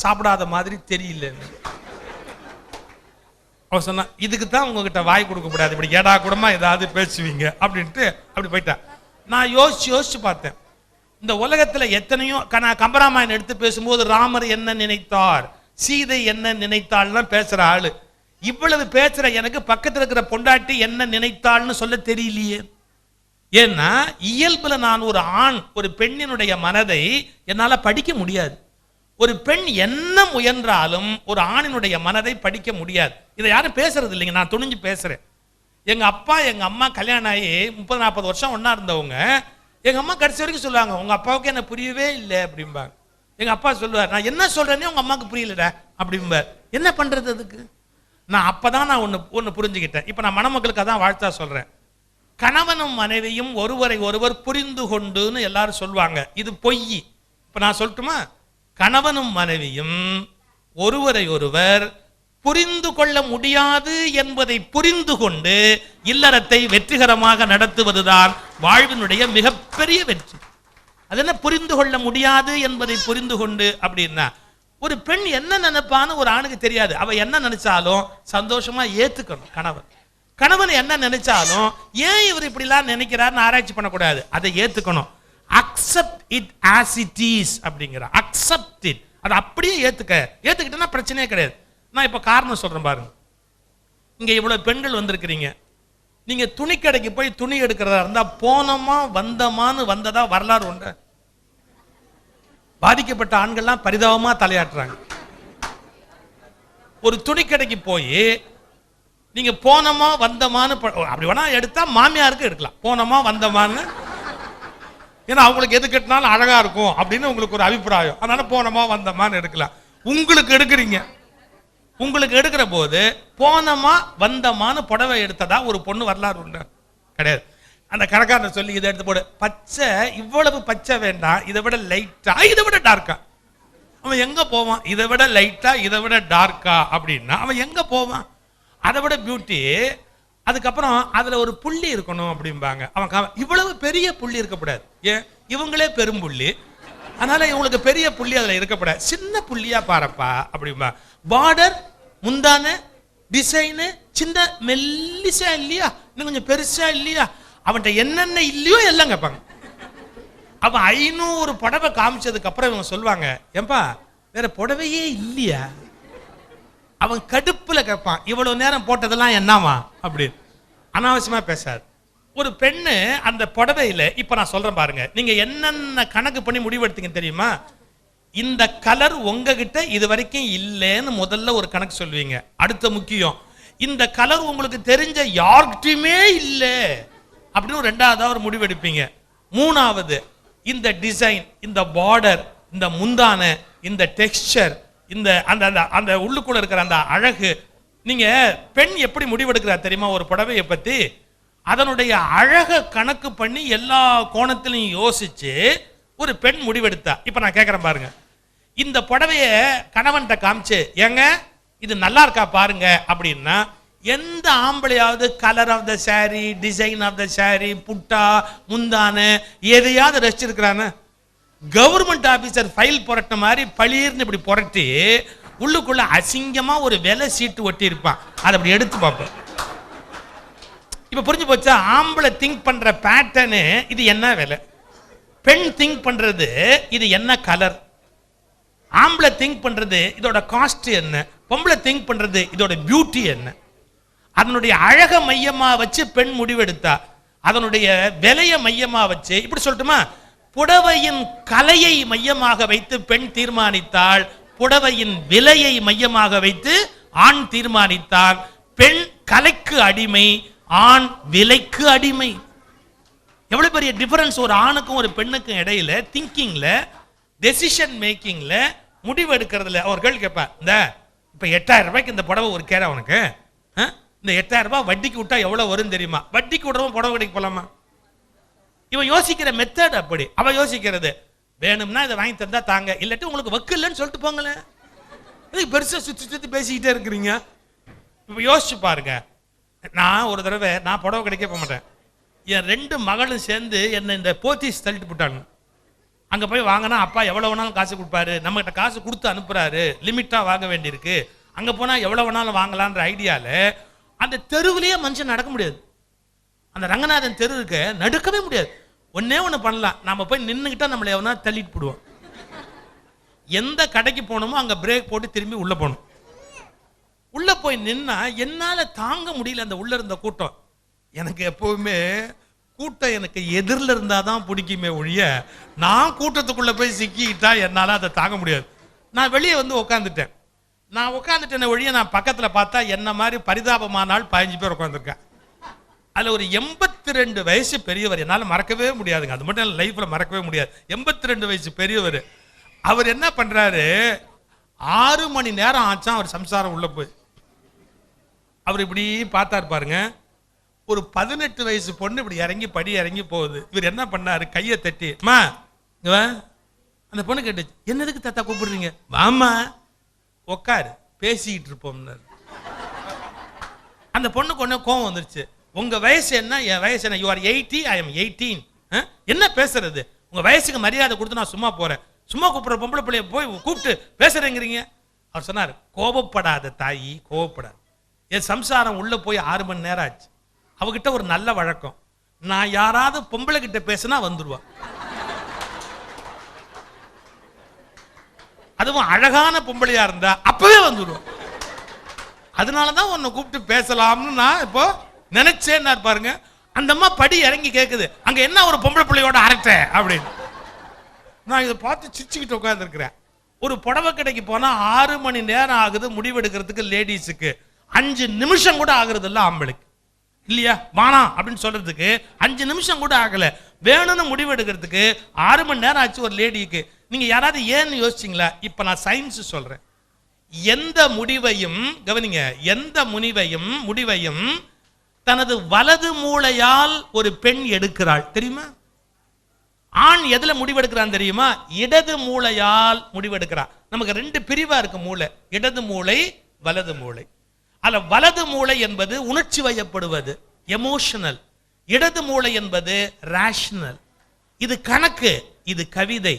சாப்பிடாத மாதிரி தெரியல. அவ சொன்னா, இதுக்கு தான் உங்ககிட்ட வாய் கொடுக்க கூடாது, இப்படி ஏடா கூடமா ஏதாவது பேசுவீங்க அப்படின்ட்டு அப்படி போயிட்டா. நான் யோசிச்சு பார்த்தேன், இந்த உலகத்துல எத்தனையோ கம்பராமாயணம் எடுத்து பேசும்போது ராமர் என்ன நினைத்தார், சீதை என்ன நினைத்தாள்லாம் பேசுற ஆளு. இவ்வளவு பேசுற எனக்கு பக்கத்தில் இருக்கிற பொண்டாட்டி என்ன நினைத்தாள்னு சொல்ல தெரியலையே. ஏன்னா இயல்புல நான் ஒரு ஆண், ஒரு பெண்ணினுடைய மனதை என்னால படிக்க முடியாது. ஒரு பெண் என்ன முயன்றாலும் ஒரு ஆணினுடைய மனதை படிக்க முடியாது. இதை யாரும் பேசுறது இல்லைங்க, நான் துணிஞ்சு பேசுறேன். எங்க அப்பா எங்க அம்மா கல்யாணம் ஆகி 30-40 வருஷம் ஒன்னா இருந்தவங்க. எங்க அம்மா கடைசி வரைக்கும் சொல்லுவாங்க, உங்க அப்பாவுக்கு என்ன புரியவே இல்லை அப்படிம்பாங்க. எங்க அப்பா சொல்லுவார், நான் என்ன சொல்றேன்னே உங்க அம்மாவுக்கு புரியலடா அப்படிம்பார். என்ன பண்றது அதுக்கு? நான் அப்பதான் நான் ஒன்னு புரிஞ்சுக்கிட்டேன். இப்ப நான் மணமக்களுக்கு அதான் வாழ்த்தா சொல்றேன். கணவனும் மனைவியும் ஒருவரை ஒருவர் புரிந்து கொண்டுன்னு எல்லாரும் சொல்லுவாங்க, இது பொய். இப்ப நான் சொல்லட்டுமா? கணவனும் மனைவியும் ஒருவரை ஒருவர் புரிந்து கொள்ள முடியாது என்பதை புரிந்து கொண்டு இல்லறத்தை வெற்றிகரமாக நடத்துவதுதான் வாழ்வினுடைய மிகப்பெரிய வெற்றி. அது என்ன புரிந்து கொள்ள முடியாது என்பதை புரிந்து கொண்டு அப்படின்னா, ஒரு பெண் என்ன நினைப்பான்னு ஒரு ஆணுக்கு தெரியாது. அவ என்ன நினைச்சாலும் சந்தோஷமா ஏத்துக்கணும். கணவன் என்ன நினைச்சாலும் ஏன் இவர் இப்படிலாம் நினைக்கிறார்னு ஆராய்ச்சி பண்ணக்கூடாது, அதை ஏத்துக்கணும். Accept it as it is அப்படிங்கிற, அக்செப்ட் இட், அதை அப்படியே ஏத்துக்கிட்டா பிரச்சனையே கிடையாது. நான் இப்ப காரணம் சொல்றேன் பாருங்க. இங்க இவ்வளவு பெண்கள் வந்திருக்கிறீங்க. நீங்க துணி கடைக்கு போய் துணி எடுக்கிறதா இருந்தா போனோமா வந்தமான்னு வந்ததா வரலாறு உண்டு. பாதிக்கப்பட்ட ஆண்கள்லாம் பரிதாபமா தலையாட்டுறாங்க. ஒரு துணி கடைக்கு போய் நீங்க போனோமா வந்தமான்னு அப்படி வேணா எடுத்தா மாமியாருக்கு எடுக்கலாம், போனோமா வந்தமான்னு. ஏன்னா அவங்களுக்கு எது கட்டினாலும் அழகா இருக்கும் அப்படின்னு உங்களுக்கு ஒரு அபிப்பிராயம், அதனால போனோமா வந்தமான்னு எடுக்கலாம். உங்களுக்கு எடுக்கிற போது போனமா வந்தமான்னு புடவை எடுத்ததா ஒரு பொண்ணு வரலாறு உண்டு கிடையாது. அந்த கடைக்காரன் சொல்லி இதை எடுத்து போடு, பச்சை இவ்வளவு பச்சை வேண்டாம், இதை விட லைட்டா இதை விட டார்க்கா. அவன் எங்க போவான்? இதை விட லைட்டா இதை விட டார்க்கா அப்படின்னா அவன் எங்க போவான்? அதை விட பியூட்டி. அதுக்கப்புறம் அதுல ஒரு புள்ளி இருக்கணும் அப்படிம்பாங்க. அவன் இவ்வளவு பெரிய புள்ளி இருக்கக்கூடாது, ஏன் இவங்களே பெரும் புள்ளி, அதனால இவங்களுக்கு பெரிய புள்ளி அதுல இருக்கப்படாது, சின்ன புள்ளியா பாருப்பா அப்படிம்பா. பார்டர், முந்தான, டிசைனு சின்ன மெல்லிசா இல்லையா, இன்னும் கொஞ்சம் பெருசா இல்லையா, அவன்கிட்ட என்னென்ன இல்லையோ எல்லாம் கேட்பாங்க. அவன் 500 புடவை காமிச்சதுக்கு அப்புறம் இவங்க சொல்லுவாங்க, ஏன்பா வேற புடவையே இல்லையா? அவன் கடுப்புல கேட்பான், இவ்வளவு நேரம் போட்டதெல்லாம் என்னவா அப்படின்னு. அனாவசியமா பேசாது. ஒரு பெண்ணு அந்த புடவையில, இப்ப நான் சொல்றேன் பாருங்க, நீங்க என்னென்ன கணக்கு பண்ணி முடிவெடுத்தீங்க தெரியுமா? இந்த கலர் உங்ககிட்ட இது வரைக்கும் இல்லைன்னு முதல்ல ஒரு கணக்கு சொல்லுவீங்க. அடுத்த முக்கியம், இந்த கலர் உங்களுக்கு தெரிஞ்ச யார்கிட்டயுமே இல்லை அப்படின்னு ரெண்டாவதா ஒரு முடிவெடுப்பீங்க. மூணாவது, இந்த டிசைன், இந்த பார்டர், இந்த முந்தான, இந்த டெக்ஸ்சர், இந்த அந்த அந்த உள்ளுக்குள்ள இருக்கிற அந்த அழகு. நீங்க பெண் எப்படி முடிவெடுக்கிறா தெரியுமா? ஒரு புடவையை பத்தி அதனுடைய அழக கணக்கு பண்ணி எல்லா கோணத்திலையும் யோசிச்சு ஒரு பெண் முடிவெடுத்தா. இப்ப நான் கேட்கிறேன் பாருங்க, இந்த புடவைய கணவன்கிட்ட காமிச்சு, ஏங்க இது நல்லா இருக்கா பாருங்க அப்படின்னா, எந்த ஆம்பளையாவது colour of the sari, design of the sari, புட்டா, முந்தான எதையாவது ரசிச்சிருக்கிறான்னு? கவர்மெண்ட் ஆபீசர் ஃபைல் புரட்ட மாதிரி பளீர்னு இப்படி புரட்டி உள்ளுக்குள்ள அசிங்கமா ஒரு விலை சீட்டு ஒட்டி இருப்பான், அதை அப்படி எடுத்து பார்ப்போம். இப்ப புரிஞ்சு போச்சா? ஆம்பளை திங்க் பண்ற பேட்டர்னு இது என்ன விலை, பெண் திங்க் பண்றது இது என்ன கலர், ஆம்பளை திங்க் பண்றது இதோட காஸ்ட் என்ன, பொம்பளை திங்க் பண்றது இதோட பியூட்டி என்ன. அதனுடைய அழக மையமா வச்சு பெண் முடிவெடுத்தா, அதனுடைய விலையை மையமா வச்சு, இப்படி சொல்லட்டுமா, புடவையின் கலையை மையமாக வைத்து பெண் தீர்மானித்தாள், புடவையின் விலையை மையமாக வைத்து ஆண் தீர்மானித்தான். பெண் கலைக்கு அடிமை, ஆண் விலைக்கு அடிமை. எவ்வளவு பெரிய டிஃபரன்ஸ் ஒரு ஆணுக்கும் ஒரு பெண்ணுக்கும் இடையில, திங்கிங்ல, டெசிஷன் மேக்கிங்ல, முடிவு எடுக்கிறதுல. அவர்கள் கேட்பா, இந்த இப்ப 8000 ரூபாய்க்கு இந்த புடவை ஒரு கேரா உனக்கு, இந்த 8000 ரூபாய் வட்டிக்கு விட்டா எவ்வளவு வரும் தெரியுமா? வட்டிக்கு விடுறவன் புடவை கடைக்கு போலாமா? இவன் யோசிக்கிற மெத்தட் அப்படி. அவ யோசிக்கிறது, வேணும்னா இதை வாங்கி தந்தா தாங்க, இல்லாட்டி உங்களுக்கு வக்கு இல்லைன்னு சொல்லிட்டு போங்களேன், பெருசா சுத்தி பேசிக்கிட்டே இருக்கிறீங்க. இப்ப யோசிச்சு பாருங்க. நான் ஒரு தடவை நான் புடவை கிடைக்க போக மாட்டேன், என் 2 மகளும் சேர்ந்து என்ன இந்த போத்தீஸ் தள்ளிட்டு போட்டாங்க. அங்க போய் வாங்கினா அப்பா எவ்வளவு வேணாலும் காசு கொடுப்பாரு, நம்ம கிட்ட காசு கொடுத்து அனுப்புறாரு, லிமிட்டா வாங்க வேண்டியிருக்கு. அங்க போனா எவ்வளவு வேணாலும் வாங்கலான்ற ஐடியால அந்த தெருவிலேயே மனுஷன் நடக்க முடியாது. அந்த ரங்கநாதன் தெரு இருக்க நடுக்கவே முடியாது. ஒன்னே ஒண்ணு பண்ணலாம், நாம போய் நின்னுகிட்டா நம்மளை எவனா தள்ளிட்டு போடுவோம். எந்த கடைக்கு போனோமோ அங்க பிரேக் போட்டு திரும்பி உள்ள போகணும். உள்ள போய் நின்னா என்னால தாங்க முடியல அந்த உள்ள இருந்த கூட்டம். எனக்கு எப்பவுமே கூட்டம் எனக்கு எதிரில் இருந்தாதான் பிடிக்குமே ஒழிய, நான் கூட்டத்துக்குள்ள போய் சிக்கிக்கிட்டா என்னால அதை தாங்க முடியாது. நான் வெளியே வந்து உட்காந்துட்டேன். நான் உட்காந்துட்டேன் ஒழிய நான் பக்கத்துல பார்த்தா என்ன மாதிரி பரிதாபமானால் 15 பேர் உட்காந்துருக்கேன். அதுல ஒரு 82 வயசு பெரியவர், என்னால மறக்கவே முடியாதுங்க. அது மட்டும் லைஃப்ல மறக்கவே முடியாது. 82 வயசு பெரியவர். அவர் என்ன பண்றாரு, 6 மணி நேரம் ஆச்சான் அவர் சம்சாரம் உள்ள போய். அவர் இப்படி பார்த்தாரு பாருங்க. ஒரு 18 வயசு பொண்ணு இப்படி இறங்கி படி இறங்கி போகுது. இவர் என்ன பண்ணாரு, கையை தட்டி, மா அந்த பொண்ணு கேட்டுச்சு, என்னதுக்கு தாத்தா கூப்பிடுறீங்க? வாமா உக்காரு பேசிக்கிட்டு இருப்போம்னாரு. அந்த பொண்ணுக்கு ஒண்ணு கோவம் வந்துருச்சு. உங்க வயசு என்ன, என் வயசு என்ன? You are 80, I am 18. என்ன பேசுறது? உங்க வயசுக்கு மரியாதை கொடுத்து நான் சும்மா போறேன். சும்மா கூப்பிடுற பொம்பளை பிள்ளைய போய் கூப்பிட்டு பேசுறேங்கிறீங்க. அவர் சொன்னார், கோபப்படாத தாயி, கோபப்படாது. என் சம்சாரம் உள்ள போய் 6 மணி நேரம் ஆச்சு. அவகிட்ட ஒரு நல்ல வழக்கம், நான் யாராவது பொம்பளை கிட்ட பேசினா வந்துருவா. அதுவும் அழகான பொம்பளையா இருந்தா அப்பவே வந்துருவோம். அதனாலதான் உன்னை கூப்பிட்டு பேசலாம்னு நான் இப்போ நினைச்சேன்னா பாருங்க. அந்த அம்மா படி இறங்கி கேக்குது, அங்க என்ன ஒரு பொம்பளை பிள்ளையோட அரட்ட அப்படின்னு. நான் இதை பார்த்து சிரிச்சுக்கிட்டு உட்கார்ந்து இருக்கிறேன். ஒரு புடவை கடைக்கு போனா 6 மணி நேரம் ஆகுது முடிவெடுக்கிறதுக்கு லேடிஸுக்கு, 5 நிமிஷம் கூட ஆகுறது இல்ல ஆம்பளைக்கு. இல்லையா? வானா அப்படின்னு சொல்றதுக்கு 5 நிமிஷம் கூட ஆகல. வேணும்னு முடிவெடுக்கிறதுக்கு 6 மணி நேரம் ஆச்சு ஒரு லேடிக்கு. நீங்க யாராவது ஏன்னு யோசிச்சீங்களா? இப்ப நான் சயின்ஸ் சொல்றேன். எந்த முடிவையும் கவனிங்க, எந்த முடிவையும் தனது வலது மூளையால் ஒரு பெண் எடுக்கிறாள் தெரியுமா? ஆண் எதுல முடிவெடுக்கிறான் தெரியுமா? இடது மூளையால் முடிவெடுக்கிறான். நமக்கு 2 பிரிவா இருக்கு மூளை, இடது மூளை வலது மூளை. அல்ல, வலது மூளை என்பது உணர்ச்சி வயப்படுவது, எமோஷனல். இடது மூளை என்பது ரேஷனல். இது கணக்கு, இது கவிதை.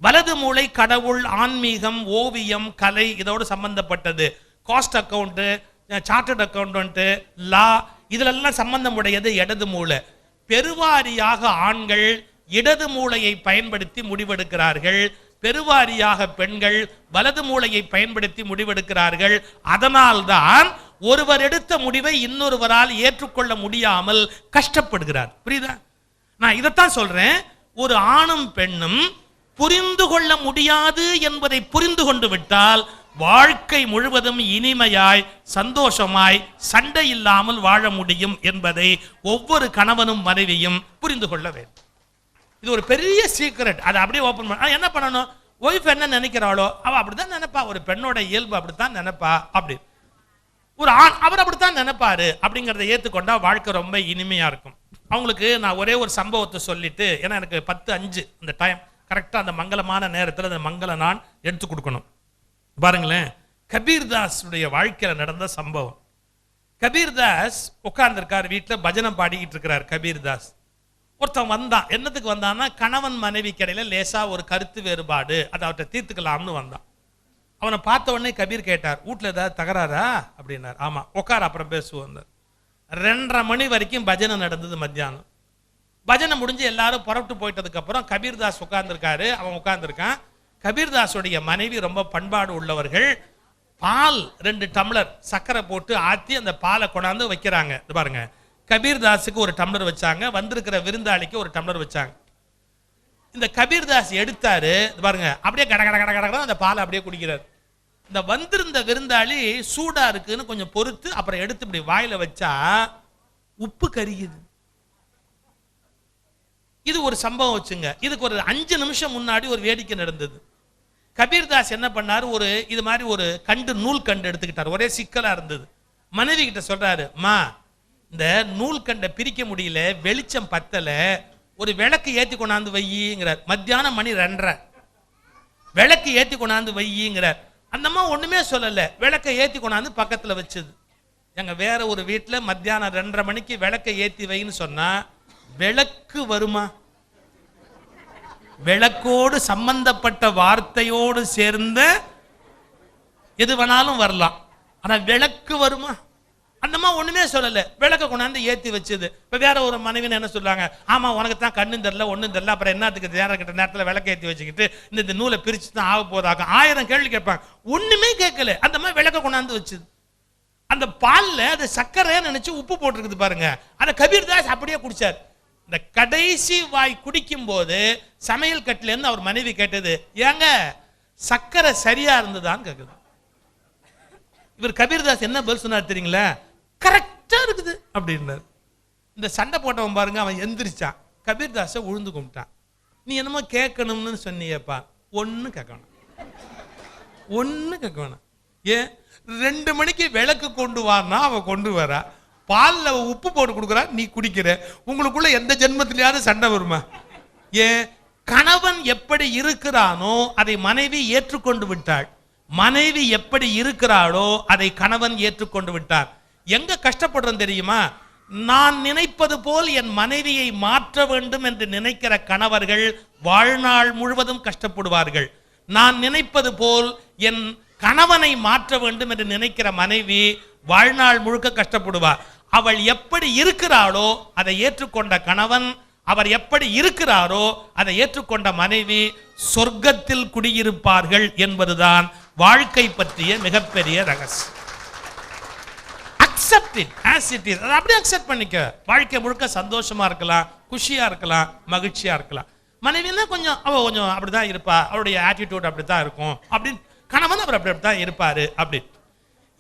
வலது மூளை கடவுள், ஆன்மீகம், ஓவியம், கலை, இதோடு சம்பந்தப்பட்டது. காஸ்ட் அக்கவுண்ட், சார்ட்டர்ட் அக்கவுண்டன்ட், லா, இதெல்லாம் சம்பந்தம் உடையது இடது மூளை. பெருவாரியாக ஆண்கள் இடது மூளையை பயன்படுத்தி முடிவெடுக்கிறார்கள், பெருவாரியாக பெண்கள் வலது மூளையை பயன்படுத்தி முடிவெடுக்கிறார்கள். அதனால்தான் ஒருவர் எடுத்த முடிவை இன்னொருவரால் ஏற்றுக்கொள்ள முடியாமல் கஷ்டப்படுகிறார். புரியுதா? நான் இதைத்தான் சொல்றேன். ஒரு ஆணும் பெண்ணும் புரிந்து கொள்ள முடியாது என்பதை புரிந்து கொண்டு விட்டால் வாழ்க்கை முழுவதும் இனிமையாய் சந்தோஷமாய் சண்டை இல்லாமல் வாழ முடியும் என்பதை ஒவ்வொரு கணவனும் மனைவியும் புரிந்து கொள்ள வேண்டும். இது ஒரு பெரிய சீக்ரெட். அதை அப்படியே ஓபன் பண்ண என்ன பண்ணணும்? ஒய்ஃப் என்ன நினைக்கிறாளோ அவ அப்படித்தான் நினைப்பா. ஒரு பெண்ணோட இயல்பு அப்படித்தான் நினைப்பா. அப்படி ஒரு ஆண் அவர் அப்படித்தான் நினைப்பாரு. அப்படிங்கிறத ஏற்றுக்கொண்டா வாழ்க்கை ரொம்ப இனிமையா இருக்கும். அவங்களுக்கு நான் ஒரே ஒரு சம்பவத்தை சொல்லிட்டு, ஏன்னா எனக்கு 10:05 அந்த டைம் கரெக்டா, அந்த மங்களமான நேரத்தில் அந்த மங்கள நான் எடுத்து கொடுக்கணும். பாருங்களேன், கபீர்தாஸ் உடைய வாழ்க்கையில நடந்த சம்பவம். கபீர்தாஸ் உட்கார்ந்துருக்கார் வீட்டில், பஜனம் பாடிக்கிட்டு இருக்கிறார் கபீர்தாஸ். ஒருத்தன் வந்தான். என்னத்துக்கு வந்தான்னா, கணவன் மனைவி கிடையில லேசா ஒரு கருத்து வேறுபாடு, அதை அவர்கிட்ட தீர்த்துக்கலாம்னு வந்தான். அவனை பார்த்த உடனே கபீர் கேட்டார், வீட்டில் ஏதாவது தகராறா அப்படின்னார். ஆமா, உட்கார் அப்புறம் பேசுவோம். 2:30 மணி வரைக்கும் பஜனை நடந்தது. மத்தியானம் பஜனை முடிஞ்சு எல்லாரும் புறப்பட்டு போயிட்டதுக்கு அப்புறம் கபீர்தாஸ் உட்கார்ந்துருக்காரு. அவன் உட்கார்ந்துருக்கான். கபீர்தாஸுடைய மனைவி ரொம்ப பண்பாடு உள்ளவர்கள். பால் 2 டம்ளர் சர்க்கரை போட்டு ஆத்தி அந்த பாலை கொண்டாந்து வைக்கிறாங்க. இது பாருங்க, கபீர்தாஸுக்கு ஒரு டம்ளர் வச்சாங்க, வந்திருக்கிற விருந்தாளிக்கு ஒரு டம்ளர் வச்சாங்க. இந்த கபீர்தாஸ் எடுத்தாரு. பாருங்க, அப்படியே கட கட கட கட அந்த பாலை அப்படியே குடிக்கிறார். இந்த வந்திருந்த விருந்தாளி சூடா இருக்குன்னு கொஞ்சம் பொறுத்து அப்புறம் எடுத்து இப்படி வாயில வச்சா உப்பு கரியுது. இது ஒரு சம்பவம் வச்சுங்க. இதுக்கு ஒரு 5 நிமிஷம் முன்னாடி ஒரு வேடிக்கை நடந்தது. கபீர்தாஸ் என்ன பண்ணாரு, ஒரு இது மாதிரி ஒரு நூல் கண்டு எடுத்துக்கிட்டார். ஒரே சிக்கலா இருந்தது. மனைவி கிட்ட சொல்றாரு, மா இந்த நூல் கண்டை பிரிக்க முடியல, வெளிச்சம் பத்தல, ஒரு விளக்கு ஏத்தி கொண்டாந்து வையிங்கிறார். மத்தியானம் மணி 2:30, விளக்கு ஏத்தி கொண்டாந்து வையிங்கிறார். அந்த அம்மா ஒண்ணுமே சொல்லல, விளக்கை ஏத்தி கொண்டாந்து பக்கத்துல வச்சது. எங்க வேற ஒரு வீட்டுல மத்தியானம் 2:30 மணிக்கு விளக்கை ஏத்தி வைன்னு சொன்னா விளக்கு வருமா? விளக்கோடு சம்பந்தப்பட்ட வார்த்தையோடு சேர்ந்த எது வேணாலும் வரலாம். ஆனா விளக்கு வருமா? அந்தம்மா ஒண்ணுமே சொல்லல, விளக்க கொண்டாந்து ஏத்தி வச்சது. இப்ப வேற ஒரு மனைவின்னு என்ன சொல்றாங்க, ஆமா உனக்கு தான் கண்ணும் தெரியல ஒண்ணும் தெரியல, அப்புறம் என்னத்துக்கு நேரம் கிட்ட நேரத்துல விளக்க ஏத்தி வச்சுக்கிட்டு இந்த நூலை பிரிச்சு தான் ஆக போதாக்கும் 1000 கேள்வி கேட்பாங்க. ஒண்ணுமே கேட்கல, அந்த மாதிரி விளக்க கொண்டாந்து வச்சது. அந்த பால்ல அது சர்க்கரை நினைச்சு உப்பு போட்டிருக்குது பாருங்க, அந்த கபீர்தாஸ் அப்படியே குடிச்சார். இந்த கடைசி வாய் குடிக்கும் போது சமையல் கட்டுல இருந்து அவர் மனைவி கேட்டது, ஏங்க சர்க்கரை சரியா இருந்ததான்னு கேக்குது. இவர் கபீர்தாஸ் என்ன பதில் சொன்னார் தெரியுங்களா? கரெக்டா இருக்குது அப்படின்னாரு. இந்த சண்டை போட்டவன் பாருங்க, அவன் எந்திரிச்சான், கபீர்தாஸை உழுந்து கும்பிட்டான். நீ என்னமோ கேட்கணும்னு சொன்னியப்பா, ஒன்னு கேட்கணும், ஒன்னு கேட்க வேணாம். ஏன் 2 மணிக்கு விளக்கு கொண்டு வானா அவ கொண்டு வரா, பால்ல உப்பு போட்டு கொடுக்குறா, நீ குடிக்கிற. உங்களுக்குள்ள எந்த ஜென்மத்திலேயாவது சண்டை வருமா? ஏன் கணவன் எப்படி இருக்கிறானோ அதை மனைவி ஏற்றுக்கொண்டு விட்டாள், மனைவி எப்படி இருக்கிறாளோ அதை கணவன் ஏற்றுக்கொண்டு விட்டார். எங்க கஷ்டப்படுறோம் தெரியுமா? நான் நினைப்பது போல் என் மனைவியை மாற்ற வேண்டும் என்று நினைக்கிற கணவர்கள் வாழ்நாள் முழுவதும் கஷ்டப்படுவார்கள். நான் நினைப்பது போல் என் கணவனை மாற்ற வேண்டும் என்று நினைக்கிற மனைவி வாழ்நாள் முழுக்க கஷ்டப்படுவார். அவள் எப்படி இருக்கிறாளோ அதை ஏற்றுக்கொண்ட கணவன், அவர் எப்படி இருக்கிறாரோ அதை ஏற்றுக்கொண்ட மனைவி சொர்க்கத்தில் குடியிருப்பார்கள் என்பதுதான் வாழ்க்கை பற்றிய மிகப்பெரிய ரகசியம். Accept it as it is. அதை அப்படியே அக்செப்ட் பண்ணிக்க. வாழ்க்கை முழுக்க சந்தோஷமா இருக்கலாம், குஷியா இருக்கலாம், மகிழ்ச்சியா இருக்கலாம். மனைவினா கொஞ்சம் அப்படிதான் இருப்பா, அவருடைய ஆட்டிடியூட் அப்படித்தான் இருக்கும் அப்படின்னு, கணவன் அவர் அப்படித்தான் இருப்பாரு அப்படி.